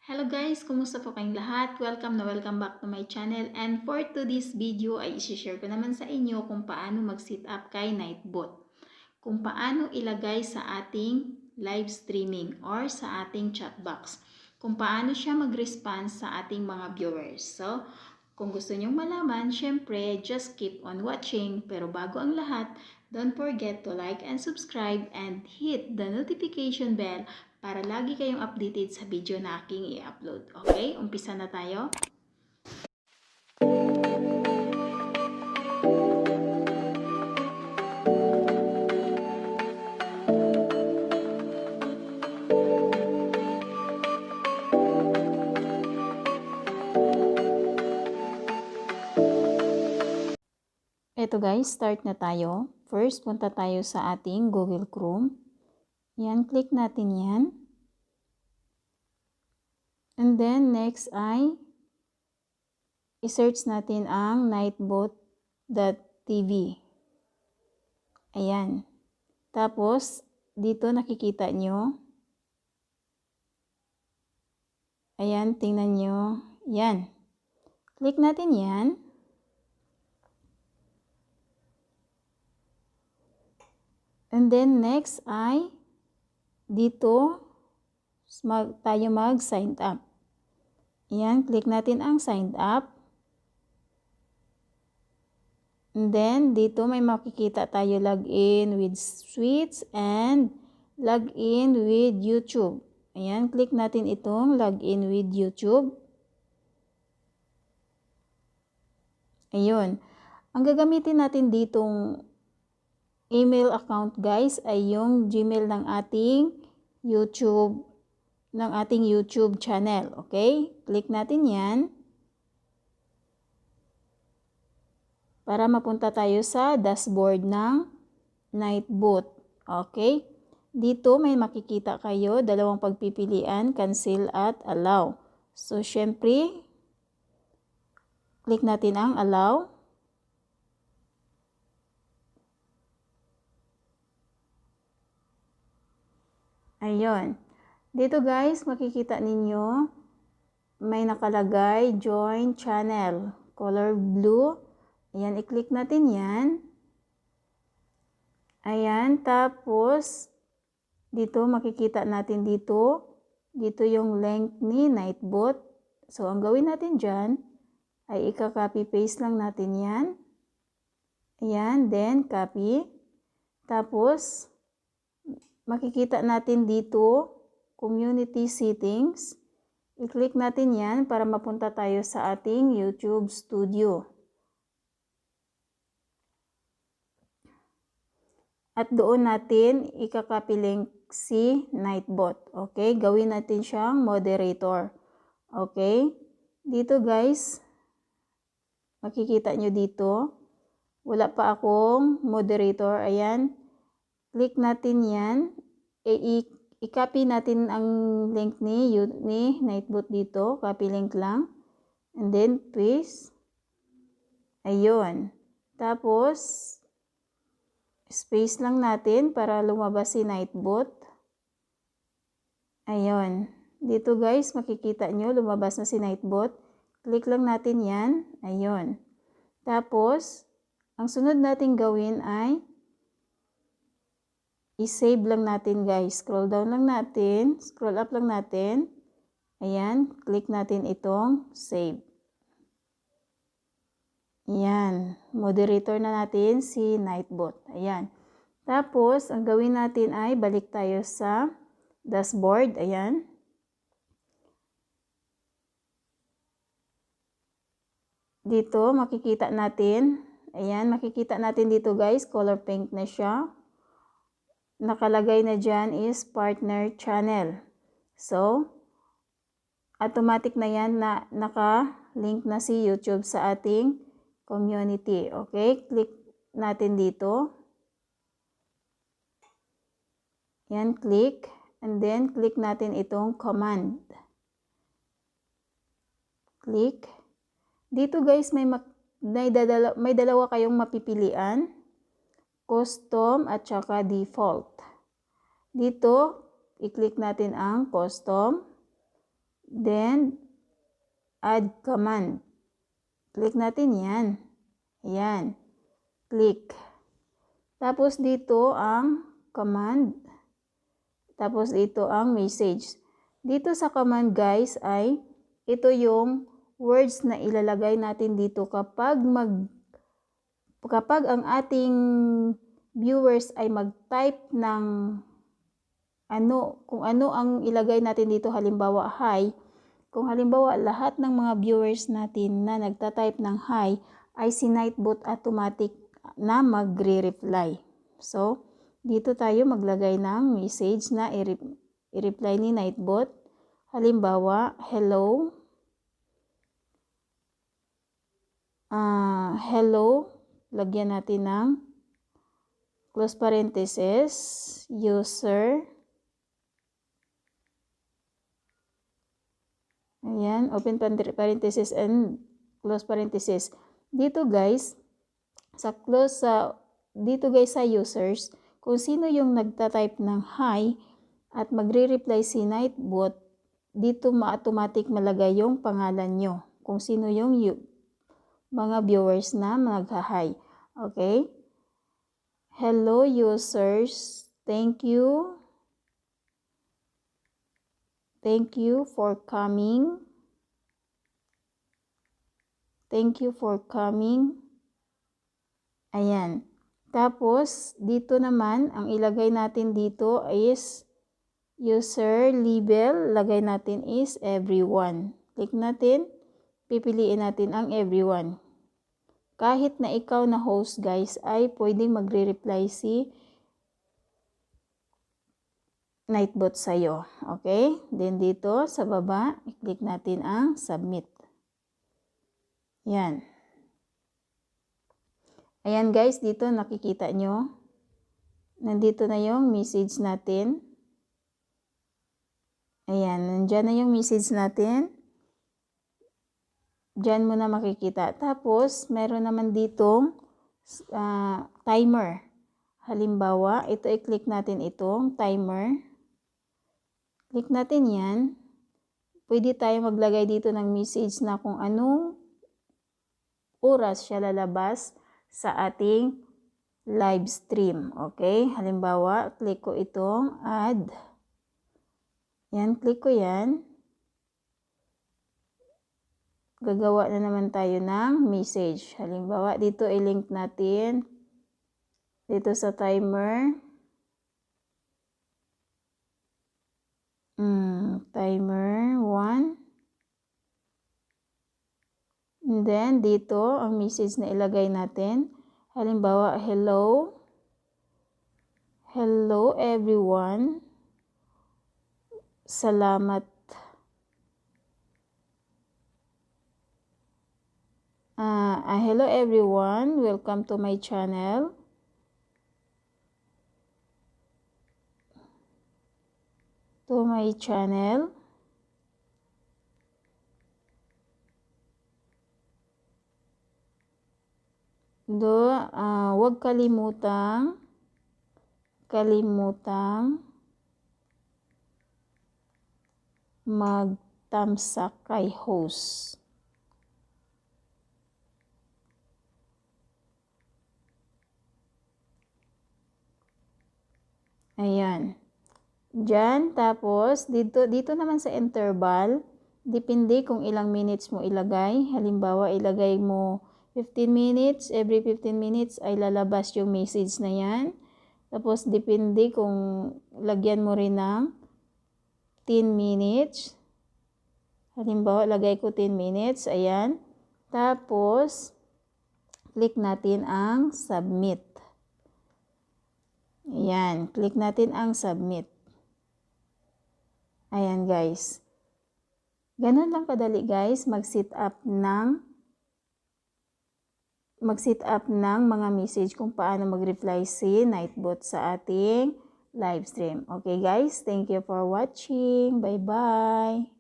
Hello guys! Kumusta po kayong lahat? Welcome back to my channel. And for today's video ay isi-share ko naman sa inyo kung paano mag-set up kay Nightbot. Kung paano ilagay sa ating live streaming or sa ating chat box. Kung paano siya mag-response sa ating mga viewers. So, kung gusto nyong malaman, syempre, just keep on watching. Pero bago ang lahat, don't forget to like and subscribe and hit the notification bell para lagi kayong updated sa video na aking i-upload. Okay? Umpisa na tayo. Eto guys, start na tayo. First, punta tayo sa ating Google Chrome. Yan, click natin yan. And then, next ay i-search natin ang nightbot.tv. Ayan. Tapos, dito nakikita nyo. Ayan, tingnan nyo. Yan. Click natin yan. And then, next ay dito tayo mag-sign up. Ayan, click natin ang sign up. And then, dito may makikita tayo login with Switch and login with YouTube. Ayan, click natin itong login with YouTube. Ayun. Ang gagamitin natin ditong email account guys ay yung Gmail ng ating YouTube channel. Okay? Click natin yan. Para mapunta tayo sa dashboard ng Nightbot. Okay? Dito may makikita kayo, dalawang pagpipilian, cancel at allow. So, syempre, click natin ang allow. Ayun. Dito guys, makikita ninyo, may nakalagay, join channel, color blue. Ayan, i-click natin yan. Ayan, tapos, dito makikita natin dito yung link ni Nightbot. So, ang gawin natin dyan, ay ika-copy paste lang natin yan. Ayan, then copy. Tapos, makikita natin dito, community settings. I-click natin yan para mapunta tayo sa ating YouTube Studio. At doon natin ika-copy link si Nightbot. Okay? Gawin natin siyang moderator. Okay? Dito guys, makikita nyo dito. Wala pa akong moderator. Ayan. Click natin yan. I-copy natin ang link ni Nightbot dito. Copy link lang. And then paste. Ayun. Tapos, space lang natin para lumabas si Nightbot. Ayun. Dito guys, makikita nyo, lumabas na si Nightbot. Click lang natin yan. Ayun. Tapos, ang sunod natin gawin ay i-save lang natin guys. Scroll down lang natin. Scroll up lang natin. Ayan. Click natin itong save. Ayan. Moderator na natin si Nightbot. Ayan. Tapos, ang gawin natin ay balik tayo sa dashboard. Ayan. Dito, makikita natin. Ayan, makikita natin dito guys, color pink na siya. Nakalagay na dyan is partner channel. So, automatic na yan na naka-link na si YouTube sa ating community. Okay, click natin dito. Yan, click. And then, click natin itong command. Click. Dito guys, may dalawa kayong mapipilian. Custom at saka default. Dito, i-click natin ang custom. Then, add command. Click natin yan. Ayan. Click. Tapos dito ang command. Tapos dito ang message. Dito sa command guys ay ito yung words na ilalagay natin dito kapag ang ating viewers ay mag-type ng kung ano ang ilagay natin dito, halimbawa hi. Kung halimbawa lahat ng mga viewers natin na nagta-type ng hi ay si Nightbot automatic na magre-reply. So, dito tayo maglagay ng message na i-reply ni Nightbot. Halimbawa, hello. Hello. Lagyan natin ng close parenthesis, user. Ayan, open parenthesis and close parenthesis. Dito guys, sa users, kung sino yung nagta-type ng hi at magre-reply si Nightbot, dito ma-automatic malagay yung pangalan nyo. Kung sino yung mga viewers na magha-hi. Okay? Hello users, thank you. Thank you for coming. Thank you for coming. Ayan. Tapos, dito naman, ang ilagay natin dito is user label. Lagay natin is everyone. Click natin. Pipiliin natin ang everyone. Kahit na ikaw na host guys, ay pwedeng magre-reply si Nightbot sa'yo. Okay? Then dito sa baba, i-click natin ang submit. Yan. Ayan guys, dito nakikita nyo. Nandito na yung message natin. Ayan, nandyan na yung message natin. Diyan mo na makikita. Tapos, meron naman ditong timer. Halimbawa, ito i-click natin itong timer. Click natin yan. Pwede tayo maglagay dito ng message na kung anong oras siya lalabas sa ating live stream. Okay? Halimbawa, click ko itong add. Yan, click ko yan. Gagawa na naman tayo ng message. Halimbawa, dito i-link natin dito sa timer. Timer 1. And then, dito, ang message na ilagay natin. Halimbawa, hello. Hello everyone. Salamat. Hello everyone. Welcome to my channel. To my channel. Huwag kalimutang magtamsak kay host. Ayan. Diyan, tapos dito naman sa interval, depende kung ilang minutes mo ilagay. Halimbawa, ilagay mo 15 minutes, every 15 minutes ay lalabas yung message na yan. Tapos, depende kung lagyan mo rin ng 10 minutes. Halimbawa, lagay ko 10 minutes, ayan. Tapos, click natin ang submit. Ayan, click natin ang submit. Ayan guys. Ganun lang kadali guys mag-set up ng mga message kung paano mag-reply si Nightbot sa ating live stream. Okay guys, thank you for watching. Bye-bye.